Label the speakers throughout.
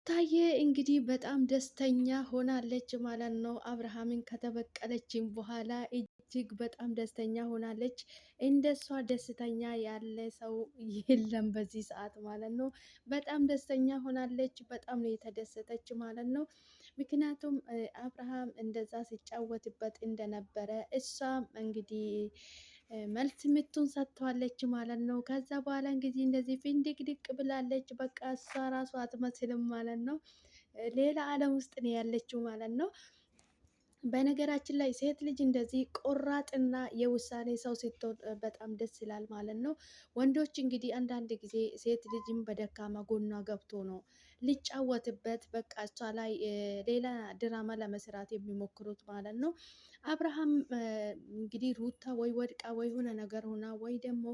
Speaker 1: ታየ እንግዲህ በጣም ደስተኛ ሆናለች ማለት ነው። አብርሃምን ከተበቀለችም በኋላ እጅግ በጣም ደስተኛ ሆናለች። እንደሷ ደስተኛ ያለ ሰው የለም በዚህ ሰዓት ማለት ነው። በጣም ደስተኛ ሆናለች። በጣም ነው የተደሰተች ማለት ነው። ምክንያቱም አብርሃም እንደዛ ሲጫወትበት እንደነበረ እሷም እንግዲህ መልስ ምቱን ሰጥተዋለች ማለት ነው። ከዛ በኋላ እንግዲህ እንደዚህ ፍንድቅድቅ ብላለች። በቃ እሷ ራሱ አትመስልም ማለት ነው። ሌላ ዓለም ውስጥ ነው ያለችው ማለት ነው። በነገራችን ላይ ሴት ልጅ እንደዚህ ቆራጥና የውሳኔ ሰው ስትሆን በጣም ደስ ይላል ማለት ነው። ወንዶች እንግዲህ አንዳንድ ጊዜ ሴት ልጅም በደካማ ጎኗ ገብቶ ነው ሊጫወትበት በቃ እሷ ላይ ሌላ ድራማ ለመስራት የሚሞክሩት ማለት ነው። አብርሃም እንግዲህ ሩታ ወይ ወድቃ ወይ ሆነ ነገር ሆና ወይ ደግሞ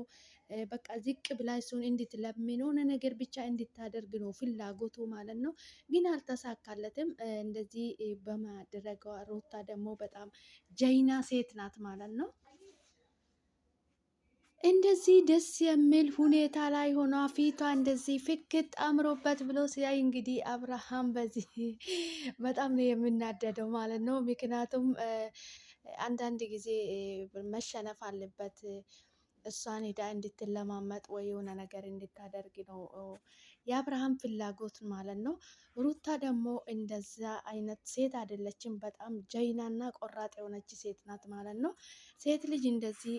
Speaker 1: በቃ ዝቅ ብላ እሱን እንድትለምን ሆነ ነገር ብቻ እንድታደርግ ነው ፍላጎቱ ማለት ነው። ግን አልተሳካለትም። እንደዚህ በማድረጓ ሩታ ደግሞ በጣም ጀይና ሴት ናት ማለት ነው። እንደዚህ ደስ የሚል ሁኔታ ላይ ሆኗ ፊቷ እንደዚህ ፍክት አምሮበት ብሎ ሲያይ እንግዲህ አብርሃም በዚህ በጣም ነው የምናደደው ማለት ነው። ምክንያቱም አንዳንድ ጊዜ መሸነፍ አለበት። እሷን ሄዳ እንድትለማመጥ ወይ የሆነ ነገር እንድታደርግ ነው የአብርሃም ፍላጎት ማለት ነው። ሩታ ደግሞ እንደዛ አይነት ሴት አይደለችም። በጣም ጀይናና ቆራጥ የሆነች ሴት ናት ማለት ነው። ሴት ልጅ እንደዚህ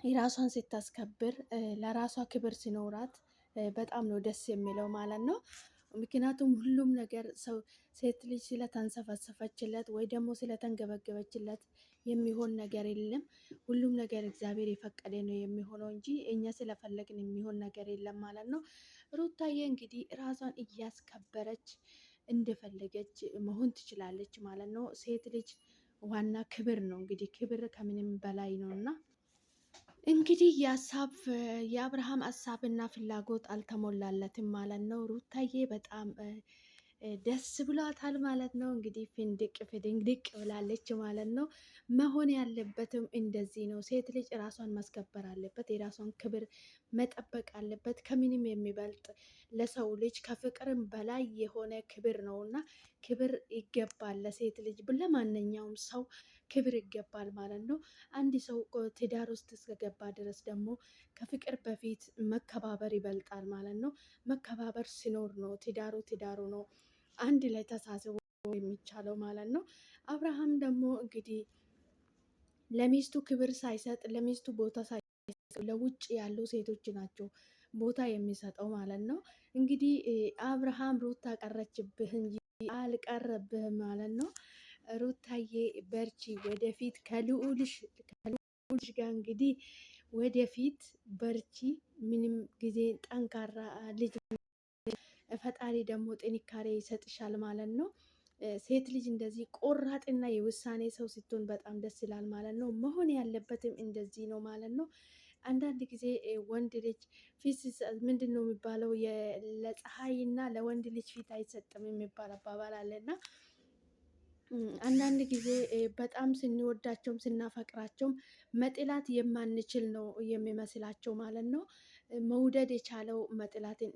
Speaker 1: የራሷን ስታስከብር ለራሷ ክብር ሲኖራት በጣም ነው ደስ የሚለው ማለት ነው። ምክንያቱም ሁሉም ነገር ሰው ሴት ልጅ ስለተንሰፈሰፈችለት ወይ ደግሞ ስለተንገበገበችለት የሚሆን ነገር የለም። ሁሉም ነገር እግዚአብሔር የፈቀደ ነው የሚሆነው እንጂ እኛ ስለፈለግን የሚሆን ነገር የለም ማለት ነው። ሩታዬ እንግዲህ ራሷን እያስከበረች እንደፈለገች መሆን ትችላለች ማለት ነው። ሴት ልጅ ዋና ክብር ነው። እንግዲህ ክብር ከምንም በላይ ነው እና እንግዲህ የአብርሃም ሀሳብና ፍላጎት አልተሞላለትም ማለት ነው። ሩታዬ በጣም ደስ ብሏታል ማለት ነው። እንግዲህ ፍንድቅ ፍድንግድቅ ብላለች ማለት ነው። መሆን ያለበትም እንደዚህ ነው። ሴት ልጅ ራሷን ማስከበር አለበት። የራሷን ክብር መጠበቅ አለበት። ከምንም የሚበልጥ ለሰው ልጅ ከፍቅርም በላይ የሆነ ክብር ነው እና ክብር ይገባል ለሴት ልጅ ለማንኛውም ሰው ክብር ይገባል ማለት ነው። አንድ ሰው ትዳር ውስጥ እስከገባ ድረስ ደግሞ ከፍቅር በፊት መከባበር ይበልጣል ማለት ነው። መከባበር ሲኖር ነው ትዳሩ ነው አንድ ላይ ተሳስቦ የሚቻለው ማለት ነው። አብርሃም ደግሞ እንግዲህ ለሚስቱ ክብር ሳይሰጥ ለሚስቱ ቦታ ሳይሰጥ ለውጭ ያሉ ሴቶች ናቸው ቦታ የሚሰጠው ማለት ነው። እንግዲህ አብርሃም ሩታ ቀረችብህ እንጂ አልቀረብህም ማለት ነው። ሩታዬ በርቺ፣ ወደፊት ከልዑልሽ ጋር እንግዲህ ወደፊት በርቺ። ምንም ጊዜ ጠንካራ ልጅ ፈጣሪ ደግሞ ጥንካሬ ይሰጥሻል ማለት ነው። ሴት ልጅ እንደዚህ ቆራጥና የውሳኔ ሰው ስትሆን በጣም ደስ ይላል ማለት ነው። መሆን ያለበትም እንደዚህ ነው ማለት ነው። አንዳንድ ጊዜ ወንድ ልጅ ፊት ምንድን ነው የሚባለው? ለፀሐይና ለወንድ ልጅ ፊት አይሰጥም የሚባል አባባል አለና አንዳንድ ጊዜ በጣም ስንወዳቸውም ስናፈቅራቸውም መጥላት የማንችል ነው የሚመስላቸው ማለት ነው። መውደድ የቻለው መጥላትን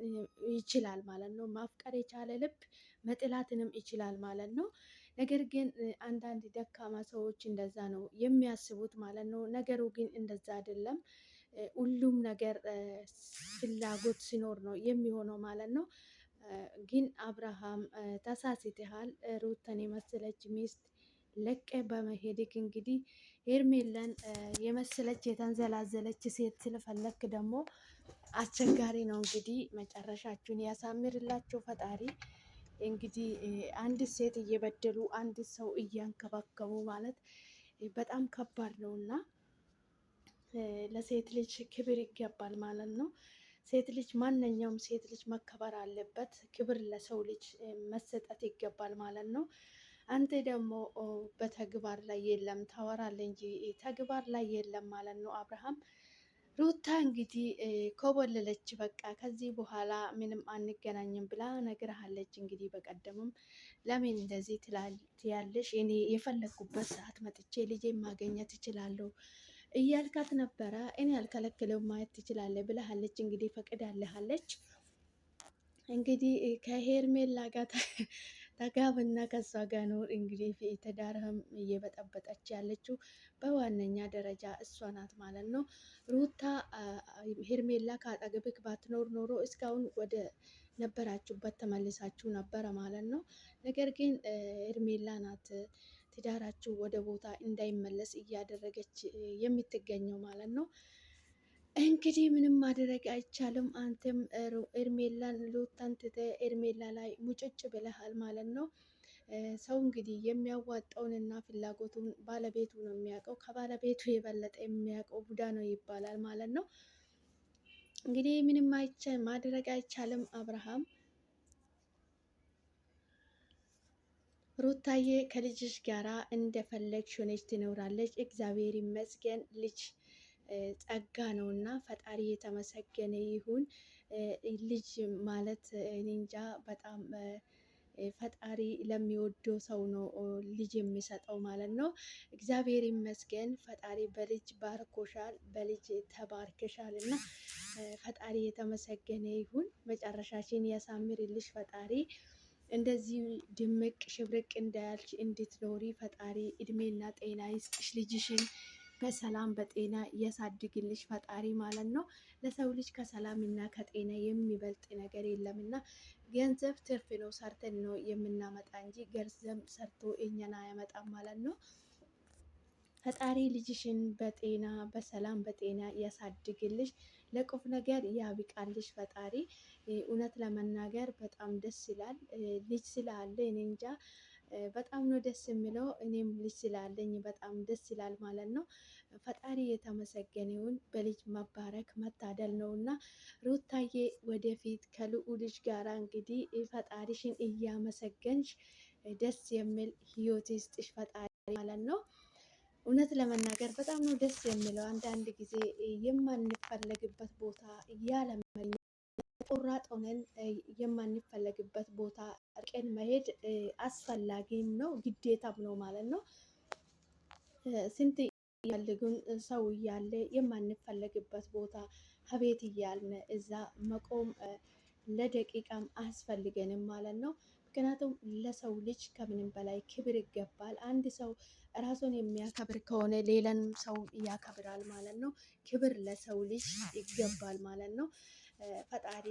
Speaker 1: ይችላል ማለት ነው። ማፍቀር የቻለ ልብ መጥላትንም ይችላል ማለት ነው። ነገር ግን አንዳንድ ደካማ ሰዎች እንደዛ ነው የሚያስቡት ማለት ነው። ነገሩ ግን እንደዛ አይደለም። ሁሉም ነገር ፍላጎት ሲኖር ነው የሚሆነው ማለት ነው። ግን አብርሃም ተሳስተሃል። ሩተን የመሰለች ሚስት ለቀ በመሄድክ እንግዲህ ሄርሜላን የመሰለች የተንዘላዘለች ሴት ስለፈለክ ደግሞ አስቸጋሪ ነው። እንግዲህ መጨረሻችሁን ያሳምርላችሁ ፈጣሪ። እንግዲህ አንድ ሴት እየበደሉ አንድ ሰው እያንከባከቡ ማለት በጣም ከባድ ነው እና ለሴት ልጅ ክብር ይገባል ማለት ነው። ሴት ልጅ ማንኛውም ሴት ልጅ መከበር አለበት። ክብር ለሰው ልጅ መሰጠት ይገባል ማለት ነው። አንተ ደግሞ በተግባር ላይ የለም ታወራለህ እንጂ ተግባር ላይ የለም ማለት ነው። አብርሃም ሩታ እንግዲህ ኮበለለች። በቃ ከዚህ በኋላ ምንም አንገናኝም ብላ ነግረሃለች። እንግዲህ በቀደምም ለምን እንደዚህ ትያለሽ? እኔ የፈለግኩበት ሰዓት መጥቼ ልጄን ማገኘት እችላለሁ እያልካት ነበረ። እኔ ያልከለክለው ማየት ትችላለህ ብለሃለች። እንግዲህ ፈቅዳለሃለች። እንግዲህ ከሄርሜላ ጋር ተጋብና ከሷ ጋር ኖር። እንግዲህ ትዳርህም እየበጠበጠች ያለችው በዋነኛ ደረጃ እሷ ናት ማለት ነው። ሩታ ሄርሜላ ከአጠገብክ ባትኖር ኖሮ እስካሁን ወደ ነበራችሁበት ተመልሳችሁ ነበረ ማለት ነው። ነገር ግን ሄርሜላ ናት ትዳራችሁ ወደ ቦታ እንዳይመለስ እያደረገች የምትገኘው ማለት ነው። እንግዲህ ምንም ማድረግ አይቻልም። አንተም ኤርሜላን ሩታን ትተህ ኤርሜላ ላይ ሙጭጭ ብለሃል ማለት ነው። ሰው እንግዲህ የሚያዋጣውንና ፍላጎቱን ባለቤቱ ነው የሚያውቀው። ከባለቤቱ የበለጠ የሚያውቀው ቡዳ ነው ይባላል ማለት ነው። እንግዲህ ምንም ማድረግ አይቻልም። አብርሃም ሩታዬ ከልጅሽ ጋራ እንደፈለግሽ ሆነች ትኖራለች። እግዚአብሔር ይመስገን። ልጅ ጸጋ ነውና ፈጣሪ የተመሰገነ ይሁን። ልጅ ማለት እኔ እንጃ በጣም ፈጣሪ ለሚወደው ሰው ነው ልጅ የሚሰጠው ማለት ነው። እግዚአብሔር ይመስገን። ፈጣሪ በልጅ ባርኮሻል፣ በልጅ ተባርከሻል እና ፈጣሪ የተመሰገነ ይሁን። መጨረሻችን ያሳምርልሽ ፈጣሪ። እንደዚህ ድምቅ ሽብርቅ እንዳያልሽ እንድትኖሪ ፈጣሪ እድሜና ጤና ይስጥሽ። ልጅሽን በሰላም በጤና እያሳድግልሽ ፈጣሪ ማለት ነው። ለሰው ልጅ ከሰላም እና ከጤና የሚበልጥ ነገር የለምና ገንዘብ ትርፍ ነው፣ ሰርተን ነው የምናመጣ እንጂ ገንዘብ ሰርቶ እኛን አያመጣም ማለት ነው። ፈጣሪ ልጅሽን በጤና በሰላም በጤና ያሳድግልሽ፣ ለቁም ነገር ያብቃልሽ ፈጣሪ። እውነት ለመናገር በጣም ደስ ይላል። ልጅ ስላለ እኔ እንጃ በጣም ነው ደስ የሚለው። እኔም ልጅ ስላለኝ በጣም ደስ ይላል ማለት ነው። ፈጣሪ የተመሰገነውን በልጅ መባረክ መታደል ነው እና ሩታዬ ወደፊት ከልዑልሽ ጋራ እንግዲህ ፈጣሪሽን እያመሰገንሽ ደስ የሚል ህይወት ይስጥሽ ፈጣሪ ማለት ነው። እውነት ለመናገር በጣም ነው ደስ የሚለው። አንዳንድ ጊዜ የማንፈለግበት ቦታ እያለመኝ ቁራጥ ሆነን የማንፈለግበት ቦታ እርቀን መሄድ አስፈላጊም ነው ግዴታም ነው ማለት ነው። ስንት ያልጉን ሰው እያለ የማንፈለግበት ቦታ አቤት እያልን እዛ መቆም ለደቂቃም አያስፈልገንም ማለት ነው። ምክንያቱም ለሰው ልጅ ከምንም በላይ ክብር ይገባል። አንድ ሰው ራሱን የሚያከብር ከሆነ ሌላንም ሰው ያከብራል ማለት ነው። ክብር ለሰው ልጅ ይገባል ማለት ነው። ፈጣሪ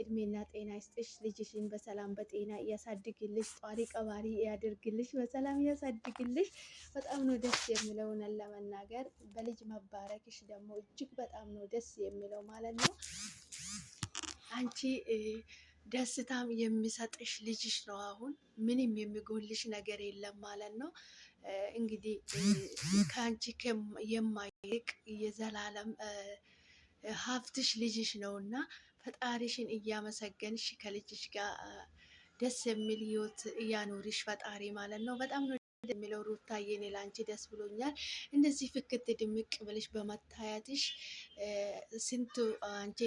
Speaker 1: እድሜና ጤና ይስጥሽ። ልጅሽን በሰላም በጤና ያሳድግልሽ። ጧሪ ቀባሪ ያድርግልሽ። በሰላም ያሳድግልሽ። በጣም ነው ደስ የሚለው ለመናገር። በልጅ መባረክሽ ደግሞ እጅግ በጣም ነው ደስ የሚለው ማለት ነው። አንቺ ደስታም የሚሰጥሽ ልጅሽ ነው። አሁን ምንም የሚጎልሽ ነገር የለም ማለት ነው። እንግዲህ ከአንቺ የማይርቅ የዘላለም ሀብትሽ ልጅሽ ነው እና ፈጣሪሽን እያመሰገንሽ ከልጅሽ ጋር ደስ የሚል ህይወት እያኖርሽ ፈጣሪ ማለት ነው። በጣም ነው የሚለው ሩታዬ፣ እኔ ላንቺ ደስ ብሎኛል። እንደዚህ ፍክት ድምቅ ብለሽ በመታየትሽ ስንቱ አንቺ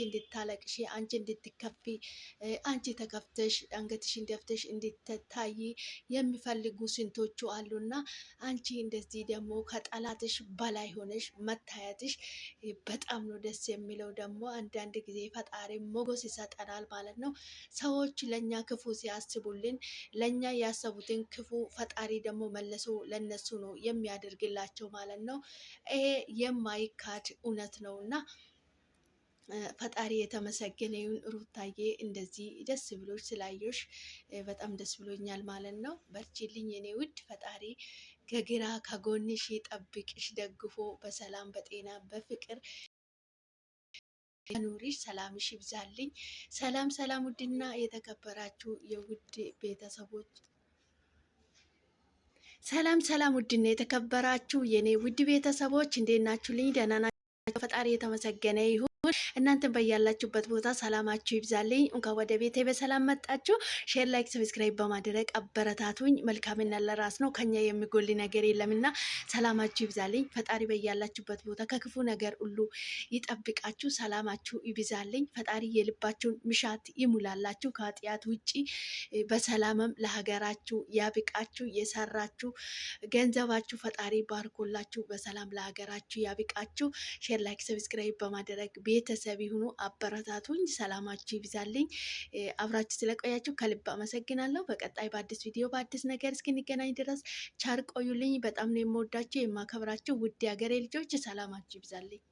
Speaker 1: እንድታለቅሽ፣ አንቺ እንድትከፊ፣ አንቺ ተከፍተሽ አንገትሽን ደፍተሽ እንድትታይ የሚፈልጉ ስንቶቹ አሉና አንቺ እንደዚህ ደግሞ ከጠላትሽ በላይ ሆነሽ መታየትሽ በጣም ነው ደስ የሚለው። ደግሞ አንዳንድ ጊዜ ፈጣሪ ሞገስ ይሰጠናል ማለት ነው። ሰዎች ለእኛ ክፉ ሲያስቡልን ለእኛ ያሰቡትን ክፉ ፈጣሪ ደግሞ መለሶ ለነሱ ነው የሚያደርግላቸው ማለት ነው። ይሄ የማይካድ እውነት ነው እና ፈጣሪ የተመሰገነ ይሁን። ሩታዬ እንደዚህ ደስ ብሎች ስላየሽ በጣም ደስ ብሎኛል ማለት ነው። በርቺልኝ የኔ ውድ። ፈጣሪ ከግራ ከጎንሽ ጠብቅሽ ደግፎ በሰላም በጤና በፍቅር ኑሪሽ። ሰላምሽ ይብዛልኝ። ሰላም ሰላም። ውድና የተከበራችሁ የውድ ቤተሰቦች ሰላም ሰላም። ውድና የተከበራችሁ የኔ ውድ ቤተሰቦች እንዴት ናችሁልኝ? ደህና ናችሁ? ፈጣሪ የተመሰገነ ይሁን። እናንተን በያላችሁበት ቦታ ሰላማችሁ ይብዛልኝ። እንኳን ወደ ቤቴ በሰላም መጣችሁ። ሼር፣ ላይክ፣ ሰብስክራይብ በማድረግ አበረታቱኝ። መልካምና ለራስ ነው፣ ከኛ የሚጎል ነገር የለምና ሰላማችሁ ይብዛልኝ። ፈጣሪ በያላችሁበት ቦታ ከክፉ ነገር ሁሉ ይጠብቃችሁ፣ ሰላማችሁ ይብዛልኝ። ፈጣሪ የልባችሁን ምሻት ይሙላላችሁ፣ ከኃጢአት ውጪ በሰላምም ለሀገራችሁ ያብቃችሁ። የሰራችሁ ገንዘባችሁ ፈጣሪ ባርኮላችሁ በሰላም ለሀገራችሁ ያብቃችሁ። ሼር፣ ላይክ፣ ሰብስክራይብ በማድረግ ቤተሰብ ይሁኑ። አበረታቱኝ። ሰላማችሁ ይብዛልኝ። አብራችሁ ስለቆያችሁ ከልብ አመሰግናለሁ። በቀጣይ በአዲስ ቪዲዮ በአዲስ ነገር እስክንገናኝ ድረስ ቻር ቆዩልኝ። በጣም ነው የምወዳችሁ የማከብራችሁ ውድ የሀገሬ ልጆች። ሰላማችሁ ይብዛልኝ።